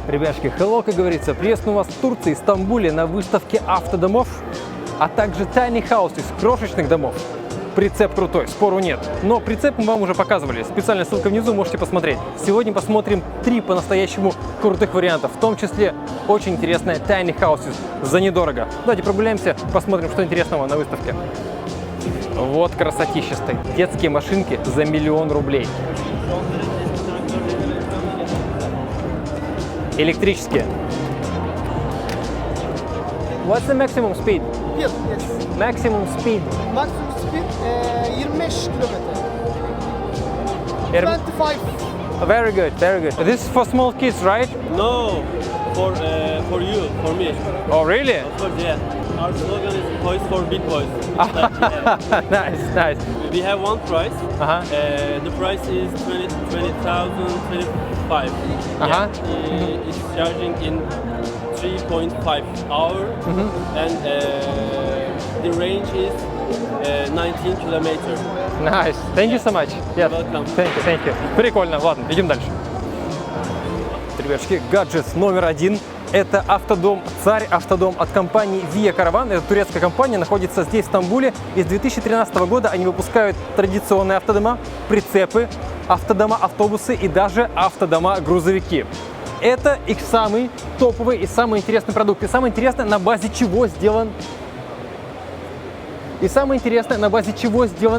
Ребятки, hello, как говорится, приветствую вас в Турции, Стамбуле, на выставке автодомов, а также tiny houses, крошечных домов. Прицеп крутой, спору нет. Но прицеп мы вам уже показывали, специальная ссылка внизу, можете посмотреть. Сегодня посмотрим 3 по-настоящему крутых варианта, в том числе очень интересная tiny houses за недорого. Давайте прогуляемся, посмотрим, что интересного на выставке. Вот красотища стоит. Детские машинки за 1 000 000 рублей. Электрические. What's the maximum speed? Yes. Maximum speed. Maximum speed 25 kilometer. Er- 25. Very good, very good. This is for small kids, right? No, for you, for me. Oh, really? Of course, yeah. Our slogan is toys for big boys. Nice, nice. We have one price. Uh-huh. The price is 20,025. Uh-huh. It's charging in 3.5 hour, and the range is 19 kilometers. Nice. Thank you so much. Yes. Welcome. Thank you. Прикольно. Ладно, идем дальше. Ребятки, гаджет номер 1. Это автодом «Царь Автодом» от компании Via Caravan. Это турецкая компания, находится здесь, в Стамбуле. И с 2013 года они выпускают традиционные автодома, прицепы, автодома, автобусы и даже автодома-грузовики. Это их самый топовый и самый интересный продукт. И самое интересное, на базе чего сделан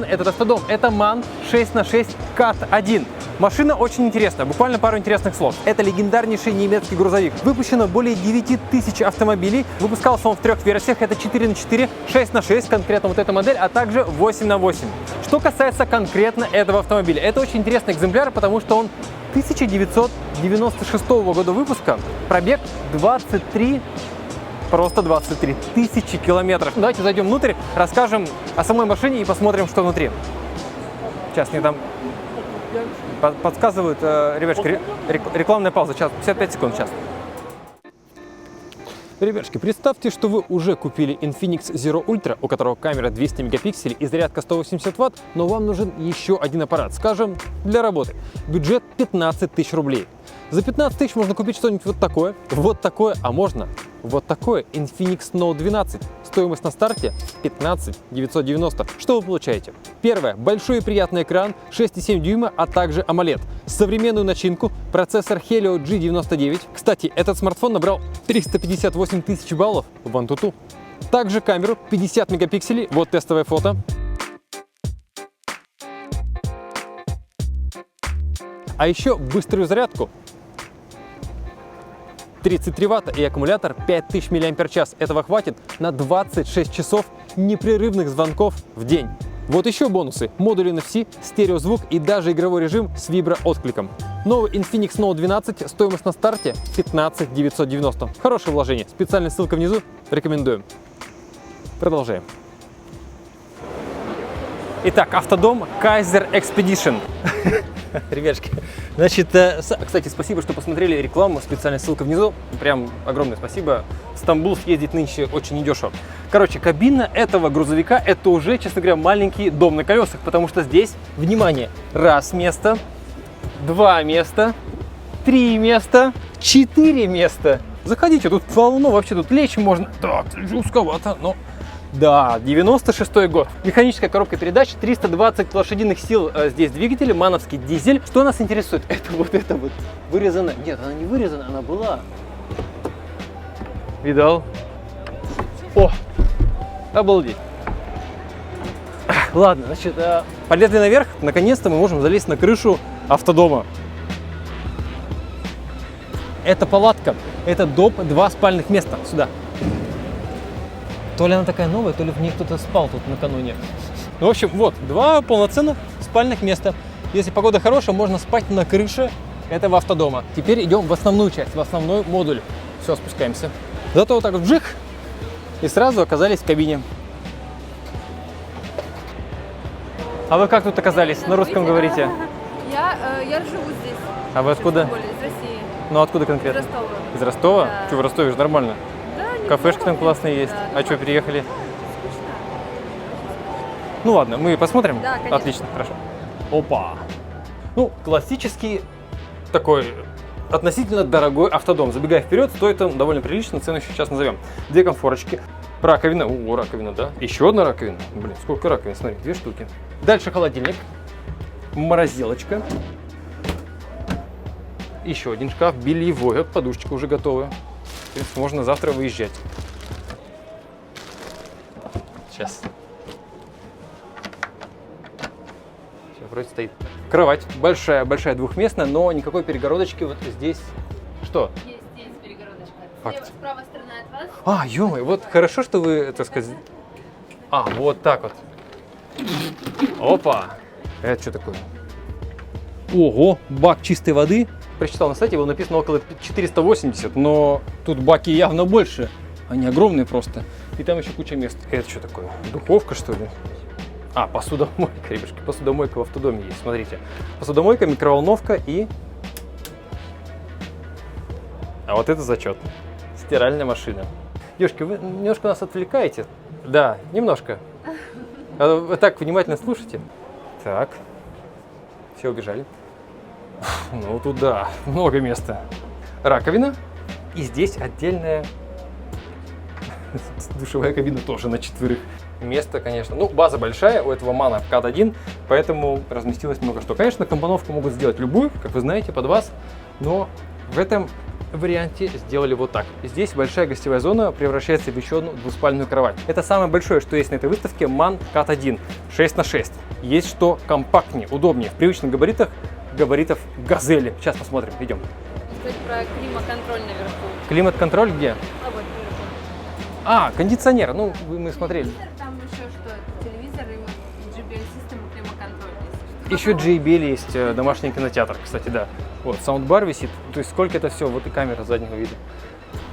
этот автодом. Это MAN 6х6 CAT-1. Машина очень интересная, буквально пару интересных слов. Это легендарнейший немецкий грузовик. Выпущено более 9000 автомобилей. Выпускался он в 3 версиях. Это 4х4, 6х6, конкретно вот эта модель, а также 8х8. Что касается конкретно этого автомобиля, это очень интересный экземпляр, потому что он 1996 года выпуска, пробег 23 тысячи километров. Давайте зайдем внутрь, расскажем о самой машине и посмотрим, что внутри. Сейчас мне там подсказывают, ребятушки, рекламная пауза, сейчас, 55 секунд, сейчас. Ребятушки, представьте, что вы уже купили Infinix Zero Ultra, у которого камера 200 мегапикселей и зарядка 180 Вт, но вам нужен еще один аппарат, скажем, для работы. Бюджет 15 тысяч рублей. За 15 тысяч можно купить что-нибудь вот такое, а можно вот такое Infinix Note 12. Стоимость на старте 15 990. Что вы получаете? Первое. Большой и приятный экран 6,7 дюйма, а также AMOLED. Современную начинку, процессор Helio G99. Кстати, этот смартфон набрал 358 тысяч баллов в AnTuTu. Также камеру 50 мегапикселей, вот тестовое фото. А еще быструю зарядку 33 ватта и аккумулятор 5000 мАч. Этого хватит на 26 часов непрерывных звонков в день. Вот еще бонусы. Модуль NFC, стереозвук и даже игровой режим с виброоткликом. Новый Infinix Note 12, стоимость на старте 15 990. Хорошее вложение. Специальная ссылка внизу. Рекомендуем. Продолжаем. Итак, автодом Kaiser Expedition. Ребятушки, значит, кстати, спасибо, что посмотрели рекламу, специальная ссылка внизу, прям огромное спасибо. В Стамбул съездить нынче очень недешево. Короче, кабина этого грузовика — это уже, честно говоря, маленький дом на колесах, потому что здесь, внимание, 1 место, 2 места, 3 места, 4 места. Заходите, тут полно, вообще тут лечь можно. Так, узковато, но... Да, 96-й год. Механическая коробка передач, 320 лошадиных сил здесь двигатель, мановский дизель. Что нас интересует? Это вот вырезано. Нет, она не вырезана, она была. Видал? О, обалдеть. Ладно, значит, полезли наверх. Наконец-то мы можем залезть на крышу автодома. Это палатка, это доп 2 спальных места. Сюда. То ли она такая новая, то ли в ней кто-то спал тут накануне. Ну, в общем, вот, 2 полноценных спальных места. Если погода хорошая, можно спать на крыше этого автодома. Теперь идем в основную часть, в основной модуль. Все, спускаемся. Зато вот так вот вжих, и сразу оказались в кабине. А вы как тут оказались? На русском говорите? Я живу здесь. А вы откуда? В Стамбуле, из России. Ну, откуда конкретно? Из Ростова. Из Ростова? Да. Что, в Ростове же нормально. Да, Кафешки там неплохо. классные есть. Да, А что, неплохо. переехали? Скучно. Ну ладно, мы посмотрим? Да, конечно. Отлично, хорошо. Опа! Ну, классический такой относительно дорогой автодом. Забегая вперед, стоит он довольно прилично, цену сейчас назовем. Две конфорочки, раковина, раковина, да, еще одна раковина. Блин, сколько раковин, смотри, 2 штуки. Дальше холодильник, морозилочка, еще один шкаф, бельевой, вот подушечка уже готовая. В принципе, можно завтра выезжать. Сейчас. Все, вроде стоит. Кровать большая, двухместная, но никакой перегородочки вот здесь. Что? Есть перегородочка. Факт. Правая сторона от вас. А, ё-моё, вот хорошо, что вы, так сказать... А, вот так вот. Опа! Это что такое? Ого, бак чистой воды. Прочитал на сайте, было написано около 480, но тут баки явно больше. Они огромные просто. И там еще куча мест. Это что такое? Духовка, что ли? А, посудомойка, ребятки. Посудомойка в автодоме есть, смотрите. Посудомойка, микроволновка и... А вот это зачет. Стиральная машина. Девушки, вы немножко нас отвлекаете? Да, немножко. А вы так внимательно слушайте. Так. Все убежали. Ну, тут да, много места. Раковина. И здесь отдельная душевая кабина тоже на 4. Место, конечно. Ну, база большая, у этого Мана КАТ-1, поэтому разместилось много что. Конечно, компоновку могут сделать любую, как вы знаете, под вас, но в этом варианте сделали вот так. Здесь большая гостевая зона превращается в еще одну двуспальную кровать. Это самое большое, что есть на этой выставке, MAN КАТ-1 6х6. Есть что компактнее, удобнее, в привычных габаритов Газели. Сейчас посмотрим, идем. Кстати, про климат-контроль наверху. Климат-контроль где? А вот вверху. А, кондиционер, ну, мы смотрели. Телевизор, там еще что? Телевизор и вот JBL-система климат-контроль есть. Еще JBL есть, домашний кинотеатр, кстати, да. Вот, саундбар висит, то есть сколько это все, вот и камера заднего вида.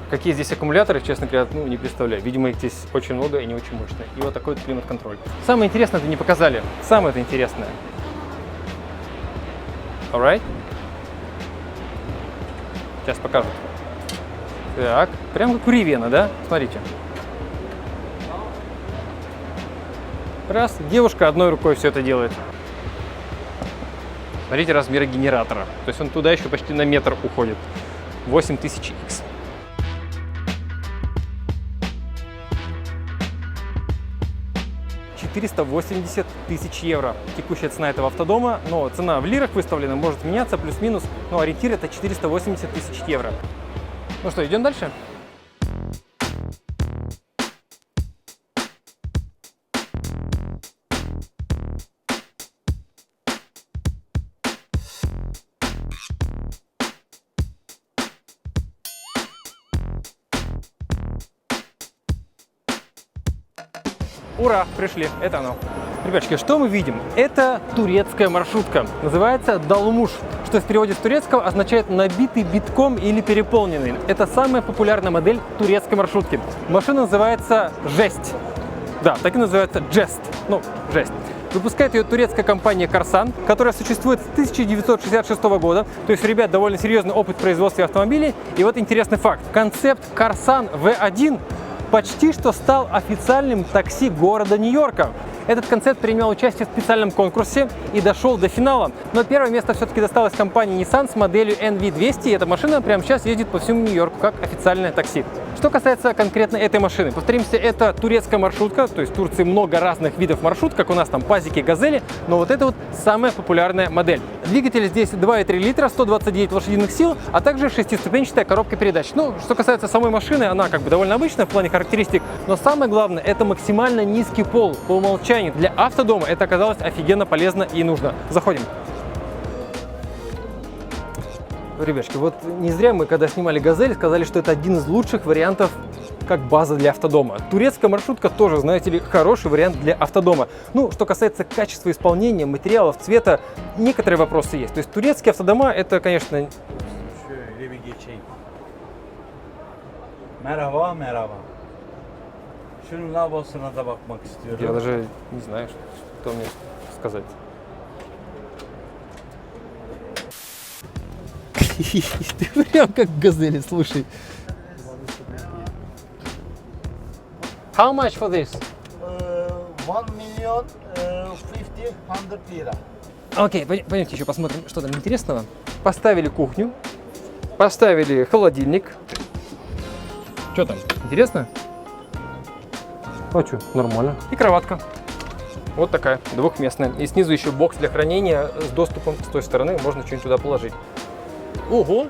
Какие здесь аккумуляторы, честно говоря, ну, не представляю. Видимо, их здесь очень много и не очень мощные. И вот такой вот климат-контроль. Самое интересное это не показали, самое это интересное. Alright? Сейчас покажут. Так, прям как у Ривена, да? Смотрите. Раз, девушка одной рукой все это делает. Смотрите размеры генератора. То есть он туда еще почти на метр уходит. 8000X. €480 000 текущая цена этого автодома, но цена в лирах выставлена, может меняться, плюс-минус, но ориентир это €480 000. Ну что, идем дальше? Ура, пришли, это оно. Ребятки, что мы видим? Это турецкая маршрутка. Называется Долмуш, что в переводе с турецкого означает набитый битком или переполненный. Это самая популярная модель турецкой маршрутки. Машина называется Жесть. Да, так и называется Jest. Ну, Жесть. Выпускает ее турецкая компания Karsan, которая существует с 1966 года. То есть у ребят довольно серьезный опыт производства автомобилей. И вот интересный факт. Концепт Karsan V1 почти что стал официальным такси города Нью-Йорка. Этот концепт принял участие в специальном конкурсе и дошел до финала. Но первое место все-таки досталось компании Nissan с моделью NV200. И эта машина прямо сейчас ездит по всему Нью-Йорку как официальное такси. Что касается конкретно этой машины, повторимся, это турецкая маршрутка. То есть в Турции много разных видов маршрут, как у нас там пазики, газели. Но вот это вот самая популярная модель. Двигатель здесь 2,3 литра, 129 лошадиных сил, а также шестиступенчатая коробка передач. Ну, что касается самой машины, она как бы довольно обычная в плане характеристик. Но самое главное, это максимально низкий пол по умолчанию. Для автодома это оказалось офигенно полезно и нужно. Заходим. Ребятки, вот не зря мы, когда снимали «Газель», сказали, что это один из лучших вариантов как база для автодома. Турецкая маршрутка тоже, знаете ли, хороший вариант для автодома. Ну, что касается качества исполнения, материалов, цвета, некоторые вопросы есть. То есть турецкие автодома, это, конечно... Şöyle bir geçeyim. Merhaba, merhaba. Şunun lavabosuna da bakmak istiyorum. Я даже не знаю, что мне сказать. Ты прям как «Газели», слушай. How much for this? 1,050,000 lira. Окей, пойдемте еще посмотрим, что там интересного. Поставили кухню. Поставили холодильник. Что там? Интересно? А что? Нормально. И кроватка. Вот такая, двухместная. И снизу еще бокс для хранения с доступом с той стороны. Можно что-нибудь туда положить. Ого!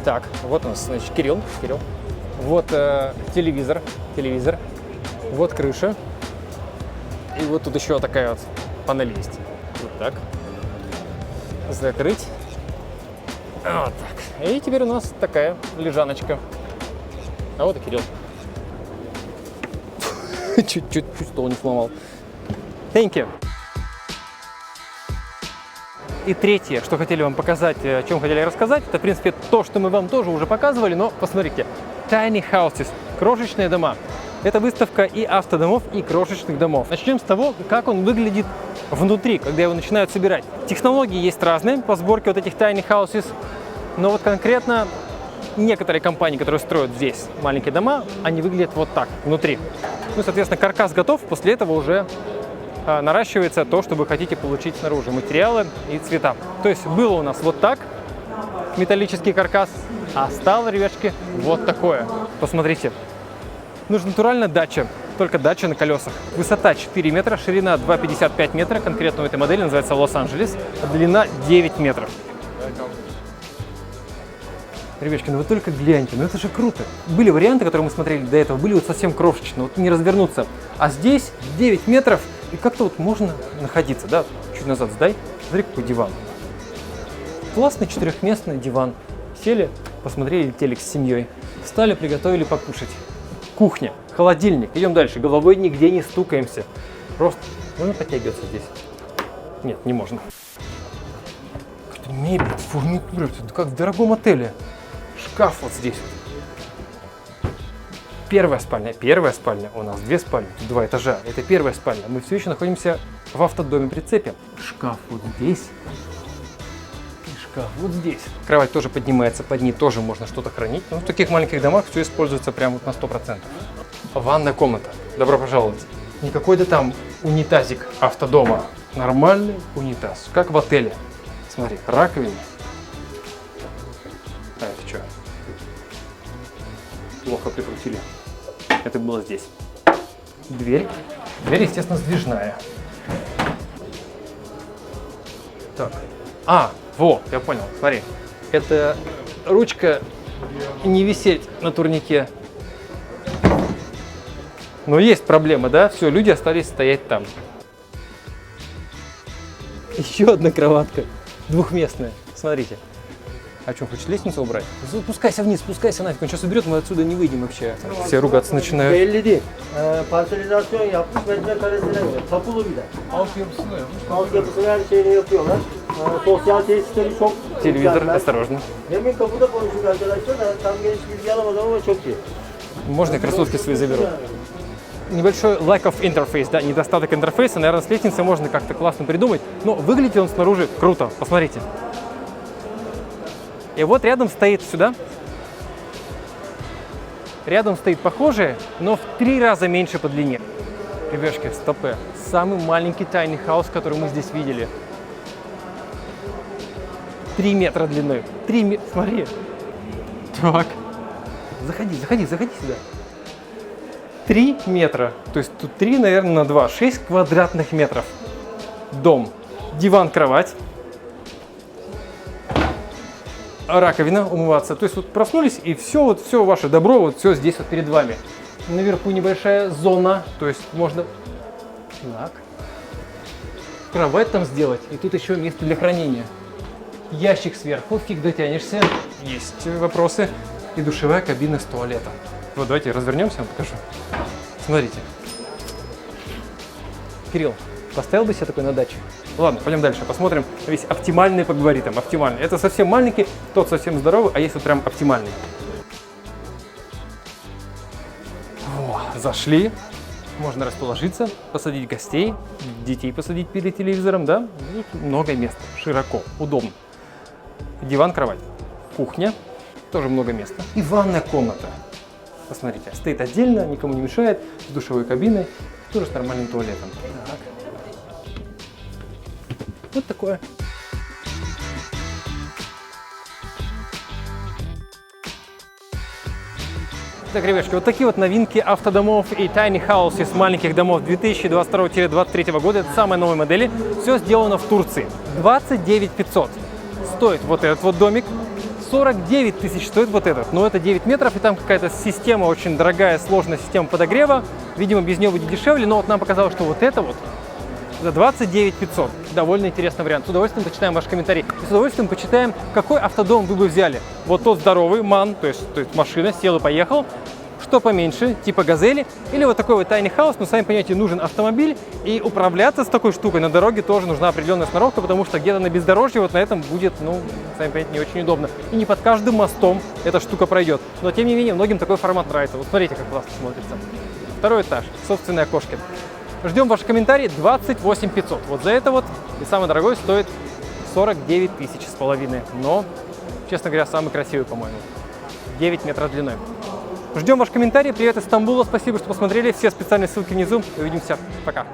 Так, вот у нас, значит, Кирилл. Вот телевизор. Вот крыша. И вот тут еще такая вот панель есть. Вот так. Закрыть. Вот так. И теперь у нас такая лежаночка. А вот и Кирилл. Чуть стол не сломал. Thank you. И третье, что хотели вам показать, о чем хотели рассказать, это, в принципе, то, что мы вам тоже уже показывали, но посмотрите. Tiny Houses. Крошечные дома. Это выставка и автодомов, и крошечных домов. Начнем с того, как он выглядит внутри, когда его начинают собирать. Технологии есть разные по сборке вот этих Tiny Houses, но вот конкретно некоторые компании, которые строят здесь маленькие дома, они выглядят вот так, внутри. Ну, соответственно, каркас готов, после этого уже наращивается то, что вы хотите получить снаружи, материалы и цвета. То есть было у нас вот так, металлический каркас, а стало, ребятки, вот такое. Посмотрите. Нужна натурально дача, только дача на колесах. Высота 4 метра, ширина 2,55 метра, конкретно у этой модели называется Лос-Анджелес, длина 9 метров. Ребятки, ну вы только гляньте, ну это же круто. Были варианты, которые мы смотрели до этого, были вот совсем крошечные, вот не развернуться. А здесь 9 метров, и как-то вот можно находиться, да? Чуть назад сдай, смотри, какой диван. Классный четырехместный диван. Сели, посмотрели телек с семьей, встали, приготовили покушать. Кухня, холодильник. Идем дальше, головой нигде не стукаемся. Просто можно подтягиваться здесь? Нет, не можно. Какая-то мебель, фурнитура, это как в дорогом отеле. Шкаф вот здесь. Первая спальня, у нас 2 спальни, тут 2 этажа. Это первая спальня. Мы все еще находимся в автодоме-прицепе. Шкаф вот здесь. И шкаф вот здесь. Кровать тоже поднимается, под ней тоже можно что-то хранить. Но в таких маленьких домах все используется прямо вот на 100%. Ванная комната. Добро пожаловать. Не какой-то там унитазик автодома. Нормальный унитаз, как в отеле. Смотри, раковина. А это что? Плохо прикрутили. Это было здесь. Дверь. Дверь, естественно, сдвижная. Так. Во, я понял. Смотри. Это ручка не висеть на турнике. Но есть проблема, да? Все, люди остались стоять там. Еще одна кроватка. Двухместная. Смотрите. А что, хочешь лестницу убрать? Спускайся вниз, спускайся нафиг. Он сейчас уберет, мы отсюда не выйдем вообще. Все ругаться начинают. Belli değil. Parselizasyon yapmış, metrekaresine göre. Tapulu bir de. Altyapısını her şeyini yapıyorlar. Sosyal tesisleri çok Телевизор, mükemmel. осторожно. Demin kapıda konuştuk arkadaşlar da tam geniş bilgi alamadım ama çok iyi. Можно я кроссовки свои заберу? Небольшой lack of interface, да, недостаток интерфейса. Наверное, с лестницы можно как-то классно придумать. Но выглядит он снаружи круто. Посмотрите. И вот рядом стоит сюда. Рядом стоит похожее, но в 3 раза меньше по длине. Ребятки, стопы. Самый маленький tiny house, который мы здесь видели. 3 метра длиной. 3 метра. Смотри. Так. Заходи сюда. 3 метра. То есть тут 3, наверное, на 2. 6 квадратных метров. Дом. Диван, кровать. Раковина, умываться. То есть вот проснулись, и все ваше добро, вот все здесь вот перед вами. Наверху небольшая зона, то есть можно так, кровать там сделать, и тут еще место для хранения. Ящик сверху, фиг дотянешься. Есть вопросы. И душевая кабина с туалетом. Вот давайте развернемся, я вам покажу. Смотрите. Кирилл, поставил бы себе такой на даче? Ладно, пойдем дальше, посмотрим весь оптимальный по габаритам. Оптимальный. Это совсем маленький, тот совсем здоровый, а есть вот прям оптимальный. О, зашли. Можно расположиться, посадить гостей, детей посадить перед телевизором, да? Тут много места, широко, удобно. Диван, кровать. Кухня, тоже много места. И ванная комната. Посмотрите, стоит отдельно, никому не мешает, с душевой кабиной, тоже с нормальным туалетом. Так. Вот такое. Так, ребятки, вот такие вот новинки автодомов и tiny houses маленьких домов 2022-2023 года. Это самые новые модели. Все сделано в Турции. 29 500 стоит вот этот вот домик. 49 тысяч стоит вот этот. Но это 9 метров, и там какая-то система, очень дорогая, сложная система подогрева. Видимо, без нее будет дешевле, но вот нам показалось, что вот это вот за 29 500. Довольно интересный вариант. С удовольствием почитаем ваши комментарии. И с удовольствием почитаем, какой автодом вы бы взяли. Вот тот здоровый, MAN, то есть машина, сел и поехал. Что поменьше, типа газели. Или вот такой вот tiny house, но, сами понимаете, нужен автомобиль. И управляться с такой штукой на дороге тоже нужна определенная сноровка, потому что где-то на бездорожье вот на этом будет, ну, сами понимаете, не очень удобно. И не под каждым мостом эта штука пройдет. Но, тем не менее, многим такой формат нравится. Вот смотрите, как классно смотрится. Второй этаж, собственные окошки. Ждем ваши комментарии. 28 500. Вот за это вот. И самый дорогой стоит 49 тысяч с половиной. Но, честно говоря, самый красивый, по-моему. 9 метров длиной. Ждем ваши комментарии. Привет из Стамбула. Спасибо, что посмотрели. Все специальные ссылки внизу. Увидимся. Пока.